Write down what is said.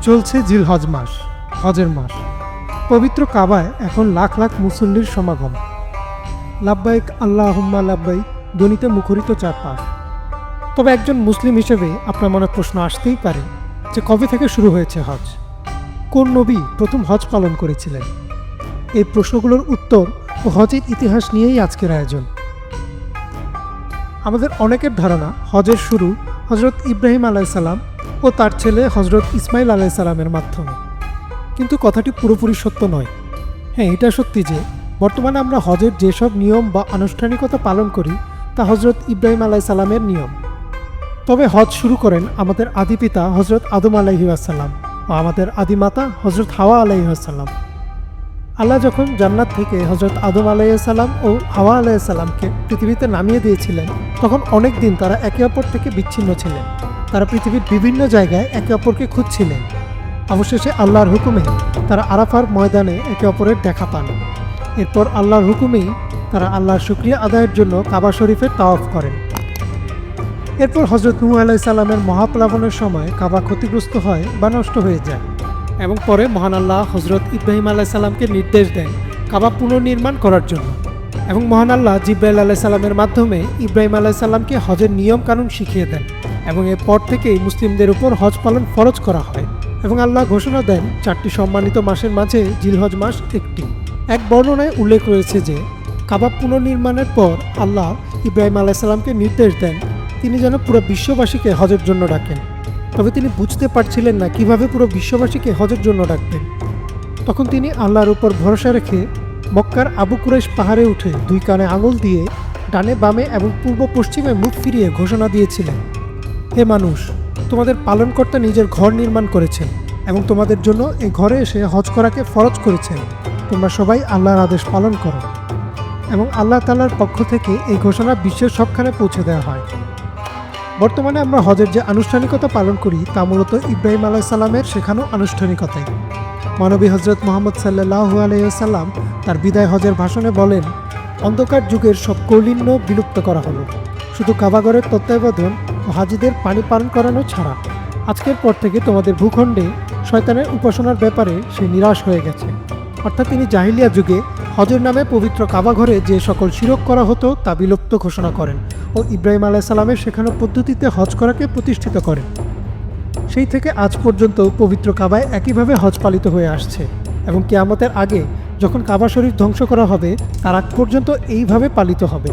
চলছে জিলহজ মাস, হজের মাস। পবিত্র কাবায় এখন লাখ লাখ মুসল্লির সমাগম। লাব্বাইক আল্লাহুম্মা লাব্বাইক ধ্বনিতে মুখরিত চারপাশ। তবে একজন মুসলিম হিসেবে আপনার মনে প্রশ্ন আসতেই পারে যে কবে থেকে শুরু হয়েছে হজ, কোন নবী প্রথম হজ পালন করেছিলেন? এই প্রশ্নগুলোর উত্তর ও হজের ইতিহাস নিয়েই আজকের আয়োজন। আমাদের অনেকের ধারণা হজের শুরু হজরত ইব্রাহিম আলাইসাল্লাম ও তার ছেলে হজরত ইসমাইল আলাইসাল্লামের মাধ্যমে, কিন্তু কথাটি পুরোপুরি সত্য নয়। হ্যাঁ, এটা সত্যি যে বর্তমানে আমরা হজের যেসব নিয়ম বা আনুষ্ঠানিকতা পালন করি তা হজরত ইব্রাহিম আলাইসাল্লামের নিয়ম। তবে হজ শুরু করেন আমাদের আদি পিতা হজরত আদম আলাইহিসসালাম ও আমাদের আদিমাতা হজরত হাওয়া আলাইহিসসালাম। আল্লাহ যখন জান্নাত থেকে হজরত আদম আলাইহিসসালাম ও হাওয়া আলাইহিসসালামকে পৃথিবীতে নামিয়ে দিয়েছিলেন, তখন অনেক দিন তারা একে অপর থেকে বিচ্ছিন্ন ছিলেন। তারা পৃথিবীর বিভিন্ন জায়গায় একে অপরকে খুঁজছিলেন। অবশেষে আল্লাহর হুকুমে তারা আরাফার ময়দানে একে অপরের দেখা পান। এরপর আল্লাহর হুকুমেই তারা আল্লাহর শুকরিয়া আদায়ের জন্য কাবা শরীফের তাওয়াফ করেন। এরপর হজরত নূহ আলাইহিসসালামের মহাপ্লাবনের সময় কাবা ক্ষতিগ্রস্ত হয় বা নষ্ট হয়ে যায়, এবং পরে মহান আল্লাহ হজরত ইব্রাহিম আলাইহিসসালামকে নির্দেশ দেন কাবা পুনর্নির্মাণ করার জন্য। এবং মহান আল্লাহ জিব্রাইল আলাইহিসসালামের মাধ্যমে ইব্রাহিম আলাইহিসসালামকে হজের নিয়ম কানুন শিখিয়ে দেন, এবং এরপর থেকেই মুসলিমদের উপর হজ পালন ফরজ করা হয়। এবং আল্লাহ ঘোষণা দেন 4টি সম্মানিত মাসের মাঝে জিলহজ মাস একটি। এক বর্ণনায় উল্লেখ রয়েছে যে কাবা পুনর্নির্মাণের পর আল্লাহ ইব্রাহিম আলাইহিসসালামকে নির্দেশ দেন তিনি যেন পুরো বিশ্ববাসীকে হজের জন্য ডাকেন। তবে তিনি বুঝতে পারছিলেন না কিভাবে পুরো বিশ্ববাসীকে হজের জন্য ডাকবেন। তখন তিনি আল্লাহর উপর ভরসা রেখে মক্কার আবু কুরাইশ পাহাড়ে উঠে 2 কানে আঙুল দিয়ে ডানে বামে এবং পূর্ব পশ্চিমে মুখ ফিরিয়ে ঘোষণা দিয়েছিলেন, হে মানুষ, তোমাদের পালনকর্তা নিজের ঘর নির্মাণ করেছেন এবং তোমাদের জন্য এই ঘরে এসে হজ করাকে ফরজ করেছেন। তোমরা সবাই আল্লাহর আদেশ পালন করো। এবং আল্লাহ তাআলার পক্ষ থেকে এই ঘোষণা বিশ্বের সবখানে পৌঁছে দেওয়া হয়। বর্তমানে আমরা হজের যে আনুষ্ঠানিকতা পালন করি তা মূলত ইব্রাহিম আলাইহিসসালামের শেখানো আনুষ্ঠানিকতাই। মানবী হজরত মুহাম্মদ সাল্লাল্লাহু আলাইহি ওয়াসাল্লাম তার বিদায় হজের ভাষণে বলেন, অন্ধকার যুগের সব কৌলিন্য বিলুপ্ত করা হলো, শুধু কাবাঘরের তত্ত্বাবধান ও হাজিদের পানি পান করানো ছাড়া। আজকের পর থেকে তোমাদের ভূখণ্ডে শয়তানের উপাসনার ব্যাপারে সে নিরাশ হয়ে গেছে। অর্থাৎ তিনি জাহিলিয়া যুগে হজের নামে পবিত্র কাবাঘরে যে সকল শিরক করা হতো তা বিলুপ্ত ঘোষণা করেন ও ইব্রাহিম আলাইহিসসালামের শেখানো পদ্ধতিতে হজ করাকে প্রতিষ্ঠিত করেন। সেই থেকে আজ পর্যন্ত পবিত্র কাবায় একইভাবে হজ পালিত হয়ে আসছে, এবং কিয়ামতের আগে যখন কাবা শরীফ ধ্বংস করা হবে তার আগ পর্যন্ত এইভাবে পালিত হবে।